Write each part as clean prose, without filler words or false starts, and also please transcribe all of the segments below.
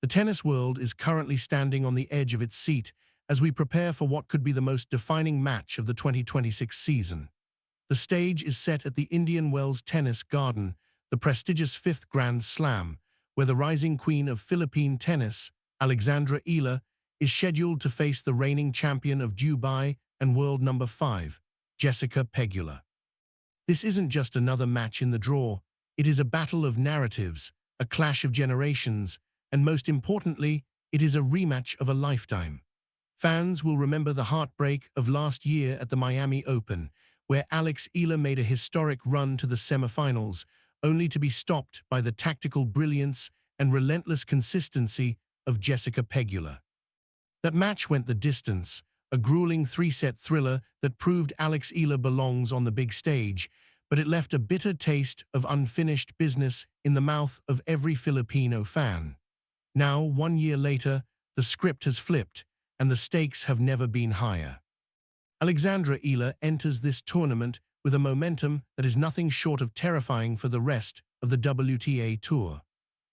The tennis world is currently standing on the edge of its seat as we prepare for what could be the most defining match of the 2026 season. The stage is set at the Indian Wells Tennis Garden, the prestigious fifth Grand Slam, where the rising queen of Philippine tennis, Alexandra Eala, is scheduled to face the reigning champion of Dubai and world number 5, Jessica Pegula. This isn't just another match in the draw, it is a battle of narratives, a clash of generations, and most importantly, it is a rematch of a lifetime. Fans will remember the heartbreak of last year at the Miami Open, where Alex Eala made a historic run to the semifinals, only to be stopped by the tactical brilliance and relentless consistency of Jessica Pegula. That match went the distance, a grueling three-set thriller that proved Alex Eala belongs on the big stage, but it left a bitter taste of unfinished business in the mouth of every Filipino fan. Now, 1 year later, the script has flipped, and the stakes have never been higher. Alexandra Eala enters this tournament with a momentum that is nothing short of terrifying for the rest of the WTA Tour.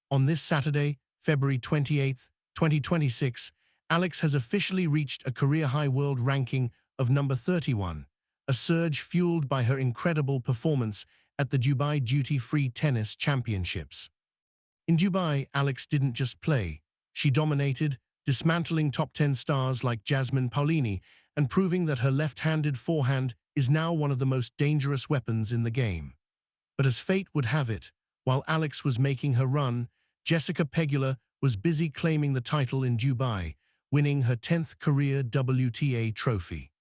On this Saturday, February 28, 2026, Alex has officially reached a career-high world ranking of number 31, a surge fueled by her incredible performance at the Dubai Duty-Free Tennis Championships. In Dubai, Alex didn't just play. She dominated, dismantling top 10 stars like Jasmine Paolini and proving that her left-handed forehand is now one of the most dangerous weapons in the game. But as fate would have it, while Alex was making her run, Jessica Pegula was busy claiming the title in Dubai, winning her 10th career WTA trophy.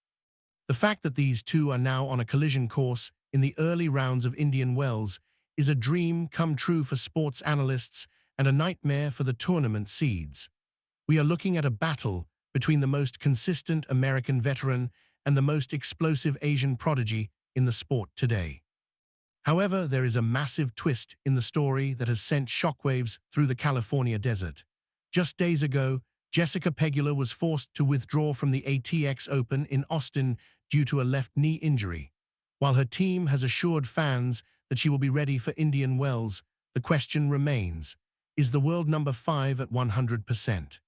The fact that these two are now on a collision course in the early rounds of Indian Wells is a dream come true for sports analysts and a nightmare for the tournament seeds. We are looking at a battle between the most consistent American veteran and the most explosive Asian prodigy in the sport today. However, there is a massive twist in the story that has sent shockwaves through the California desert. Just days ago, Jessica Pegula was forced to withdraw from the ATX Open in Austin due to a left knee injury. While her team has assured fans that she will be ready for Indian Wells, the question remains, is the world number 5 at 100%?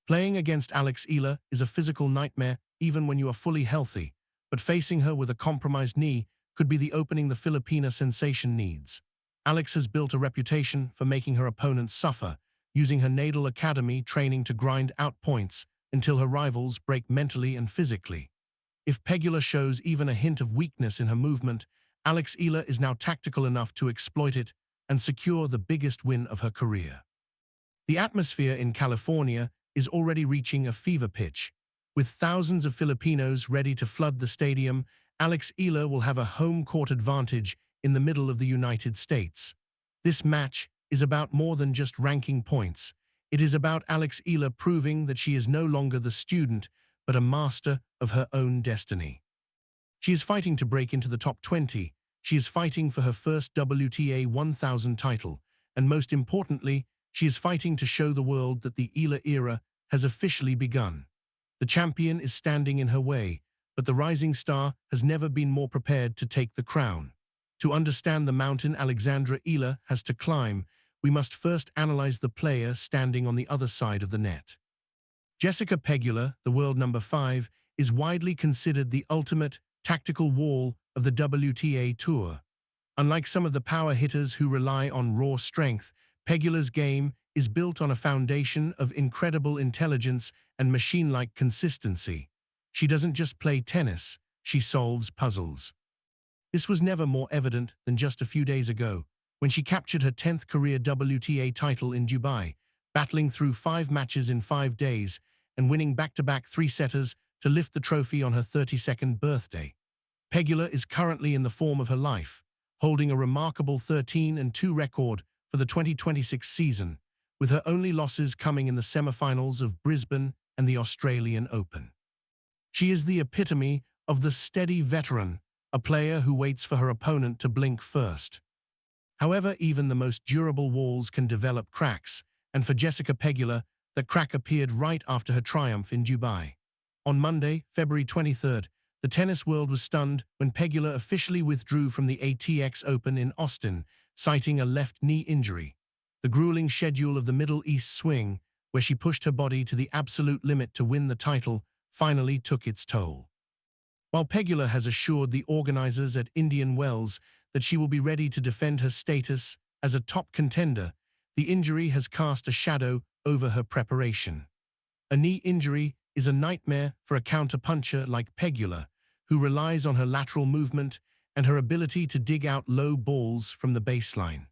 Playing against Alex Eala is a physical nightmare even when you are fully healthy, but facing her with a compromised knee could be the opening the Filipina sensation needs. Alex has built a reputation for making her opponents suffer, using her Nadal Academy training to grind out points until her rivals break mentally and physically. If Pegula shows even a hint of weakness in her movement, Alex Eala is now tactical enough to exploit it and secure the biggest win of her career. The atmosphere in California is already reaching a fever pitch. With thousands of Filipinos ready to flood the stadium, Alex Eala will have a home court advantage in the middle of the United States. This match is about more than just ranking points. It is about Alex Eala proving that she is no longer the student, but a master of her own destiny. She is fighting to break into the top 20. She is fighting for her first WTA 1000 title. And most importantly, she is fighting to show the world that the Eala era has officially begun. The champion is standing in her way, but the rising star has never been more prepared to take the crown. To understand the mountain Alexandra Eala has to climb, we must first analyze the player standing on the other side of the net. Jessica Pegula, the world number 5, is widely considered the ultimate tactical wall of the WTA Tour. Unlike some of the power hitters who rely on raw strength, Pegula's game is built on a foundation of incredible intelligence and machine-like consistency. She doesn't just play tennis, she solves puzzles. This was never more evident than just a few days ago, when she captured her 10th career WTA title in Dubai, battling through 5 matches in 5 days and winning back-to-back three-setters to lift the trophy on her 32nd birthday. Pegula is currently in the form of her life, holding a remarkable 13-2 record for the 2026 season, with her only losses coming in the semifinals of Brisbane and the Australian Open. She is the epitome of the steady veteran, a player who waits for her opponent to blink first. However, even the most durable walls can develop cracks, and for Jessica Pegula, the crack appeared right after her triumph in Dubai. On Monday, February 23rd, the tennis world was stunned when Pegula officially withdrew from the ATX Open in Austin, citing a left knee injury. The grueling schedule of the Middle East swing, where she pushed her body to the absolute limit to win the title, finally took its toll. While Pegula has assured the organizers at Indian Wells that she will be ready to defend her status as a top contender, the injury has cast a shadow over her preparation. A knee injury is a nightmare for a counterpuncher like Pegula, who relies on her lateral movement and her ability to dig out low balls from the baseline.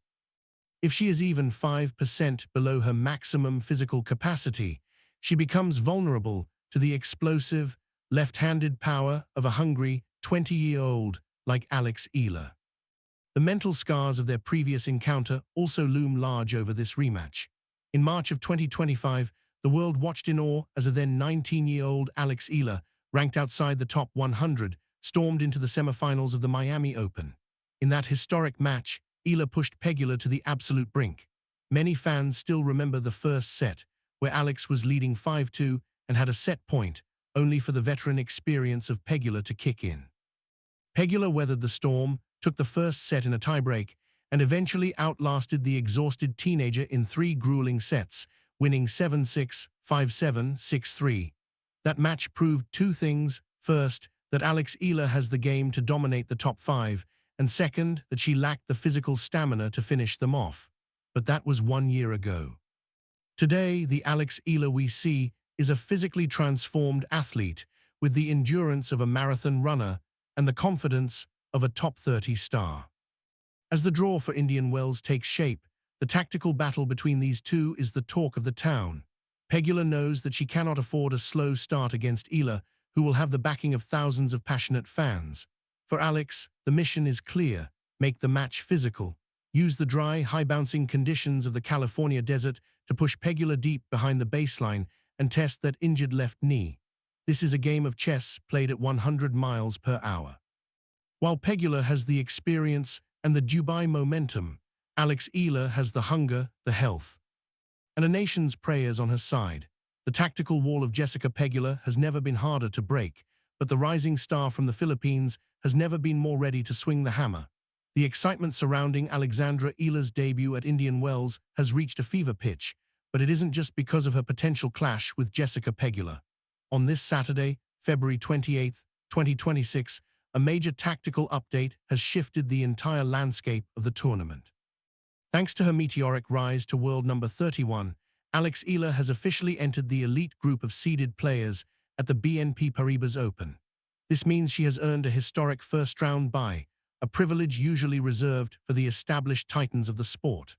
If she is even 5% below her maximum physical capacity, she becomes vulnerable to the explosive, left-handed power of a hungry 20-year-old like Alex Eala. The mental scars of their previous encounter also loom large over this rematch. In March of 2025, the world watched in awe as a then 19-year-old Alex Eala, ranked outside the top 100, stormed into the semifinals of the Miami Open. In that historic match, Eala pushed Pegula to the absolute brink. Many fans still remember the first set, where Alex was leading 5-2 and had a set point, only for the veteran experience of Pegula to kick in. Pegula weathered the storm, took the first set in a tiebreak, and eventually outlasted the exhausted teenager in 3 grueling sets, winning 7-6, 5-7, 6-3. That match proved 2 things. First, that Alex Eala has the game to dominate the top 5, and second, that she lacked the physical stamina to finish them off. But that was 1 year ago. Today, the Alex Eala we see is a physically transformed athlete with the endurance of a marathon runner and the confidence of a top 30 star. As the draw for Indian Wells takes shape, the tactical battle between these two is the talk of the town. Pegula knows that she cannot afford a slow start against Eala, who will have the backing of thousands of passionate fans. For Alex, the mission is clear: make the match physical. Use the dry, high-bouncing conditions of the California desert to push Pegula deep behind the baseline and test that injured left knee. This is a game of chess played at 100 miles per hour. While Pegula has the experience and the Dubai momentum, Alex Eala has the hunger, the health, and a nation's prayers on her side. The tactical wall of Jessica Pegula has never been harder to break, but the rising star from the Philippines has never been more ready to swing the hammer. The excitement surrounding Alexandra Eala's debut at Indian Wells has reached a fever pitch, but it isn't just because of her potential clash with Jessica Pegula. On this Saturday, February 28, 2026, a major tactical update has shifted the entire landscape of the tournament. Thanks to her meteoric rise to world number 31, Alex Eala has officially entered the elite group of seeded players at the BNP Paribas Open. This means she has earned a historic first-round bye, a privilege usually reserved for the established titans of the sport.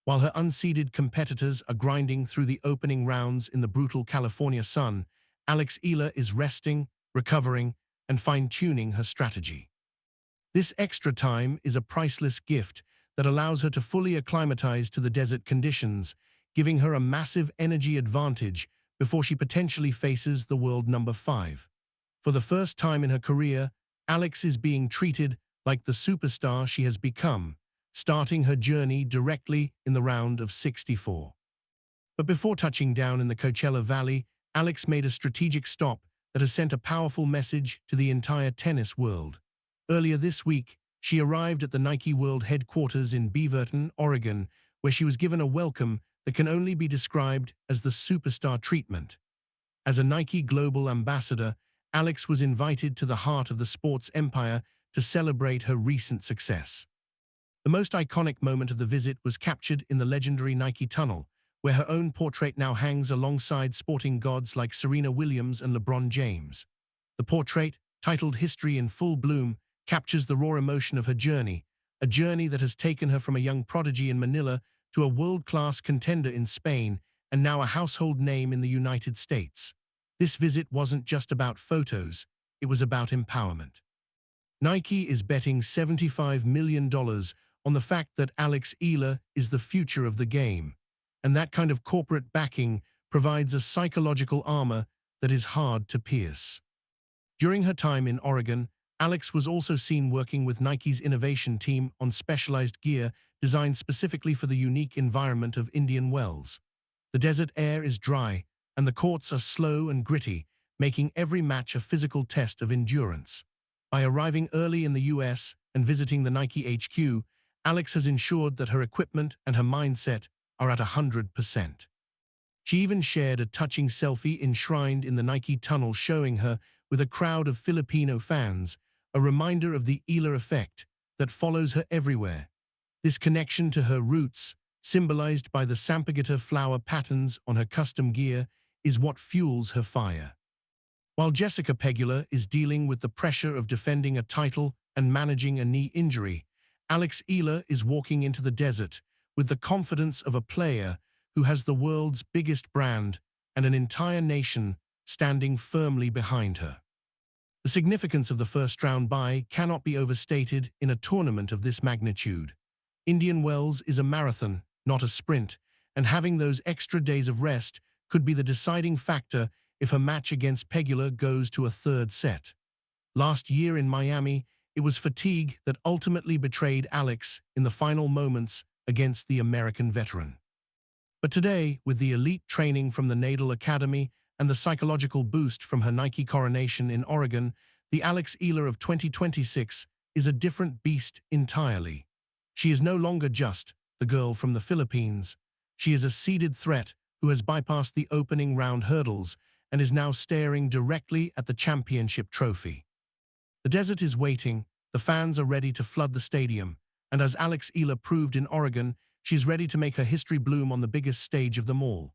While her unseeded competitors are grinding through the opening rounds in the brutal California sun, Alex Eala is resting, recovering, and fine-tuning her strategy. This extra time is a priceless gift that allows her to fully acclimatize to the desert conditions, giving her a massive energy advantage before she potentially faces the world number 5. For the first time in her career, Alex is being treated like the superstar she has become, starting her journey directly in the round of 64. But before touching down in the Coachella Valley, Alex made a strategic stop that has sent a powerful message to the entire tennis world. Earlier this week, she arrived at the Nike World headquarters in Beaverton, Oregon, where she was given a welcome that can only be described as the superstar treatment. As a Nike global ambassador, Alex was invited to the heart of the sports empire to celebrate her recent success. The most iconic moment of the visit was captured in the legendary Nike Tunnel, where her own portrait now hangs alongside sporting gods like Serena Williams and LeBron James. The portrait, titled History in Full Bloom, captures the raw emotion of her journey, a journey that has taken her from a young prodigy in Manila to a world-class contender in Spain and now a household name in the United States. This visit wasn't just about photos, it was about empowerment. Nike is betting $75 million on the fact that Alex Eala is the future of the game, and that kind of corporate backing provides a psychological armor that is hard to pierce. During her time in Oregon, Alex was also seen working with Nike's innovation team on specialized gear designed specifically for the unique environment of Indian Wells. The desert air is dry, and the courts are slow and gritty, making every match a physical test of endurance. By arriving early in the US and visiting the Nike HQ, Alex has ensured that her equipment and her mindset are at 100%. She even shared a touching selfie enshrined in the Nike tunnel showing her with a crowd of Filipino fans, a reminder of the Eala effect that follows her everywhere. This connection to her roots, symbolized by the sampaguita flower patterns on her custom gear, is what fuels her fire. While Jessica Pegula is dealing with the pressure of defending a title and managing a knee injury, Alex Eala is walking into the desert with the confidence of a player who has the world's biggest brand and an entire nation standing firmly behind her. The significance of the first-round bye cannot be overstated in a tournament of this magnitude. Indian Wells is a marathon, not a sprint, and having those extra days of rest could be the deciding factor if her match against Pegula goes to a third set. Last year in Miami, it was fatigue that ultimately betrayed Alex in the final moments against the American veteran. But today, with the elite training from the Nadal Academy and the psychological boost from her Nike coronation in Oregon, the Alex Eala of 2026 is a different beast entirely. She is no longer just the girl from the Philippines. She is a seeded threat who has bypassed the opening round hurdles and is now staring directly at the championship trophy. The desert is waiting, the fans are ready to flood the stadium, and as Alex Eala proved in Oregon, she's ready to make her history bloom on the biggest stage of them all.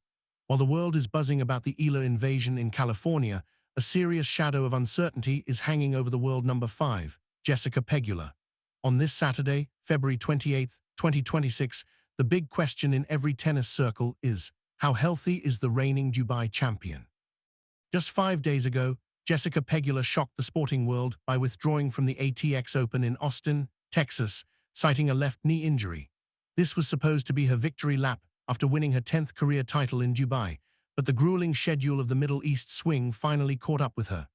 While the world is buzzing about the Eala invasion in California, a serious shadow of uncertainty is hanging over the world number 5, Jessica Pegula. On this Saturday, February 28, 2026, the big question in every tennis circle is, how healthy is the reigning Dubai champion? Just 5 days ago, Jessica Pegula shocked the sporting world by withdrawing from the ATX Open in Austin, Texas, citing a left knee injury. This was supposed to be her victory lap after winning her 10th career title in Dubai, but the grueling schedule of the Middle East swing finally caught up with her.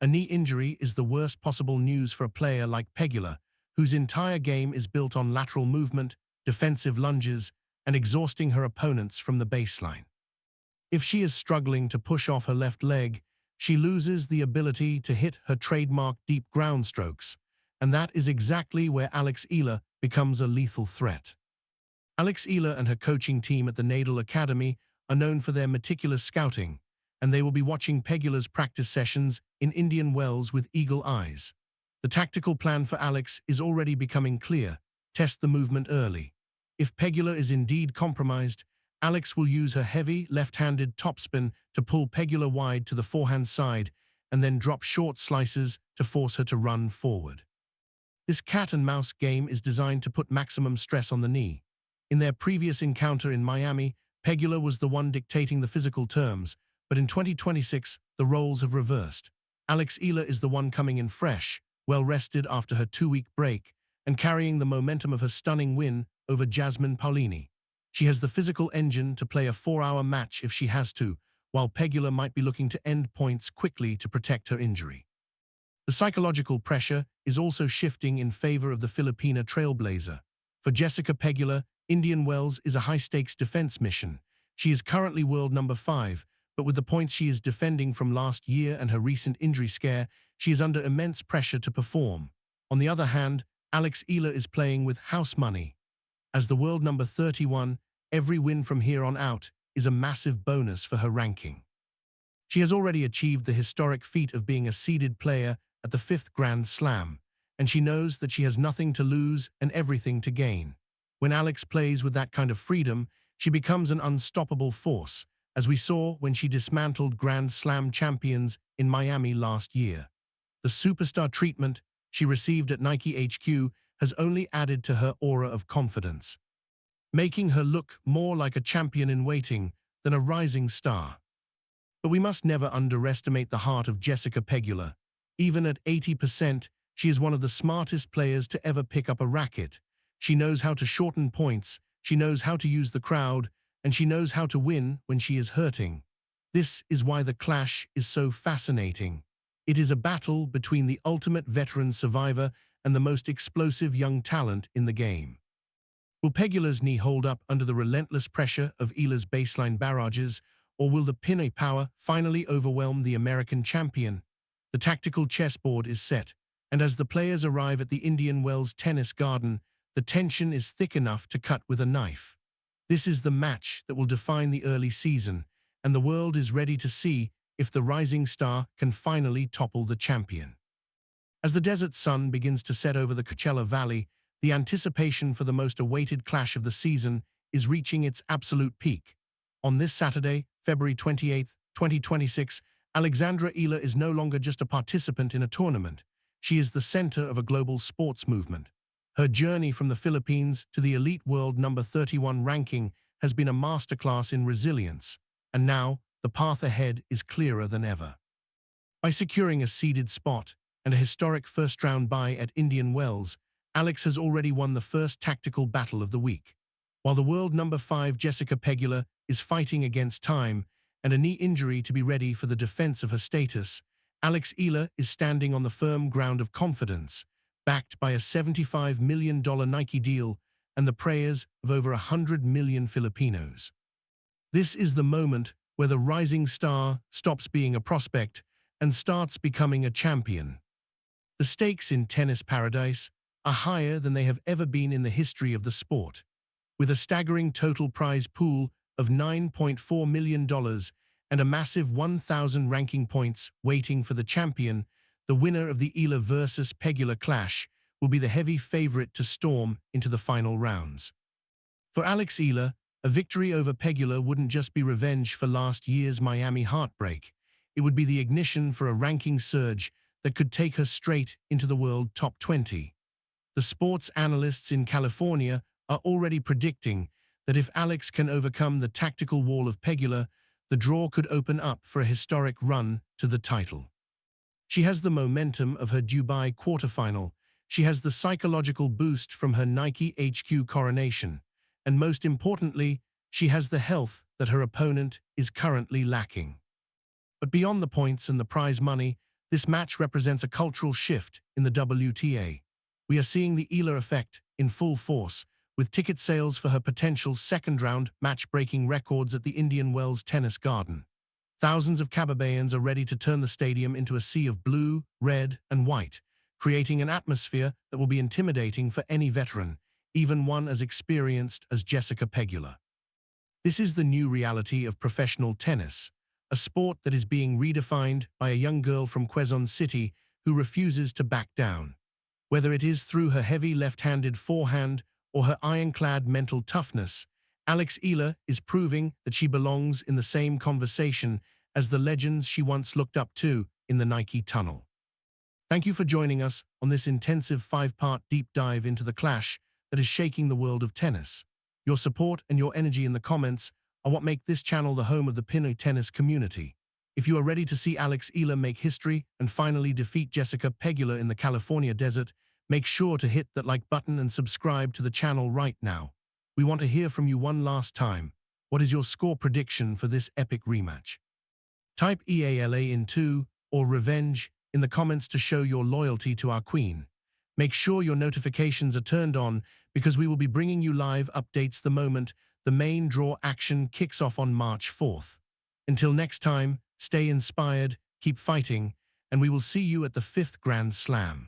A knee injury is the worst possible news for a player like Pegula, whose entire game is built on lateral movement, defensive lunges, and exhausting her opponents from the baseline. If she is struggling to push off her left leg, she loses the ability to hit her trademark deep ground strokes, and that is exactly where Alex Eala becomes a lethal threat. Alex Eala and her coaching team at the Nadal Academy are known for their meticulous scouting, and they will be watching Pegula's practice sessions in Indian Wells with eagle eyes. The tactical plan for Alex is already becoming clear: test the movement early. If Pegula is indeed compromised, Alex will use her heavy, left-handed topspin to pull Pegula wide to the forehand side and then drop short slices to force her to run forward. This cat-and-mouse game is designed to put maximum stress on the knee. In their previous encounter in Miami, Pegula was the one dictating the physical terms, but in 2026, the roles have reversed. Alex Eala is the one coming in fresh, well-rested after her 2-week break, and carrying the momentum of her stunning win over Jasmine Paolini. She has the physical engine to play a 4-hour match if she has to, while Pegula might be looking to end points quickly to protect her injury. The psychological pressure is also shifting in favor of the Filipina trailblazer. For Jessica Pegula, Indian Wells is a high-stakes defense mission. She is currently world number 5, but with the points she is defending from last year and her recent injury scare, she is under immense pressure to perform. On the other hand, Alex Eala is playing with house money. As the world number 31, every win from here on out is a massive bonus for her ranking. She has already achieved the historic feat of being a seeded player at the 5th Grand Slam, and she knows that she has nothing to lose and everything to gain. When Alex plays with that kind of freedom, she becomes an unstoppable force, as we saw when she dismantled Grand Slam champions in Miami last year. The superstar treatment she received at Nike HQ has only added to her aura of confidence, making her look more like a champion in waiting than a rising star. But we must never underestimate the heart of Jessica Pegula. Even at 80%, she is one of the smartest players to ever pick up a racket. She knows how to shorten points, she knows how to use the crowd, and she knows how to win when she is hurting. This is why the clash is so fascinating. It is a battle between the ultimate veteran survivor and the most explosive young talent in the game. Will Pegula's knee hold up under the relentless pressure of Eala's baseline barrages, or will the Pinoy power finally overwhelm the American champion? The tactical chessboard is set, and as the players arrive at the Indian Wells tennis garden, the tension is thick enough to cut with a knife. This is the match that will define the early season, and the world is ready to see if the rising star can finally topple the champion. As the desert sun begins to set over the Coachella Valley, the anticipation for the most awaited clash of the season is reaching its absolute peak. On this Saturday, February 28, 2026, Alexandra Eala is no longer just a participant in a tournament. She is the center of a global sports movement. Her journey from the Philippines to the elite world number 31 ranking has been a masterclass in resilience, and now the path ahead is clearer than ever. By securing a seeded spot and a historic first-round bye at Indian Wells, Alex has already won the first tactical battle of the week. While the world number 5 Jessica Pegula is fighting against time and a knee injury to be ready for the defense of her status, Alex Eala is standing on the firm ground of confidence, backed by a $75 million Nike deal and the prayers of over 100 million Filipinos. This is the moment where the rising star stops being a prospect and starts becoming a champion. The stakes in tennis paradise are higher than they have ever been in the history of the sport. With a staggering total prize pool of $9.4 million and a massive 1,000 ranking points waiting for the champion, the winner of the Eala versus Pegula clash will be the heavy favorite to storm into the final rounds. For Alex Eala, a victory over Pegula wouldn't just be revenge for last year's Miami heartbreak. It would be the ignition for a ranking surge that could take her straight into the world top 20. The sports analysts in California are already predicting that if Alex can overcome the tactical wall of Pegula, the draw could open up for a historic run to the title. She has the momentum of her Dubai quarterfinal, she has the psychological boost from her Nike HQ coronation, and most importantly, she has the health that her opponent is currently lacking. But beyond the points and the prize money, this match represents a cultural shift in the WTA. We are seeing the Eala effect in full force, with ticket sales for her potential second-round match-breaking records at the Indian Wells Tennis Garden. Thousands of Cababayans are ready to turn the stadium into a sea of blue, red, and white, creating an atmosphere that will be intimidating for any veteran, even one as experienced as Jessica Pegula. This is the new reality of professional tennis, a sport that is being redefined by a young girl from Quezon City who refuses to back down. Whether it is through her heavy left-handed forehand or her ironclad mental toughness, Alex Eala is proving that she belongs in the same conversation as the legends she once looked up to in the Nike tunnel. Thank you for joining us on this intensive 5-part deep dive into the clash that is shaking the world of tennis. Your support and your energy in the comments are what make this channel the home of the Pinoy tennis community. If you are ready to see Alex Eala make history and finally defeat Jessica Pegula in the California desert, make sure to hit that like button and subscribe to the channel right now. We want to hear from you one last time. What is your score prediction for this epic rematch? Type EALA in 2 or revenge in the comments to show your loyalty to our queen. Make sure your notifications are turned on because we will be bringing you live updates the moment the main draw action kicks off on March 4th. Until next time, stay inspired, keep fighting, and we will see you at the 5th Grand Slam.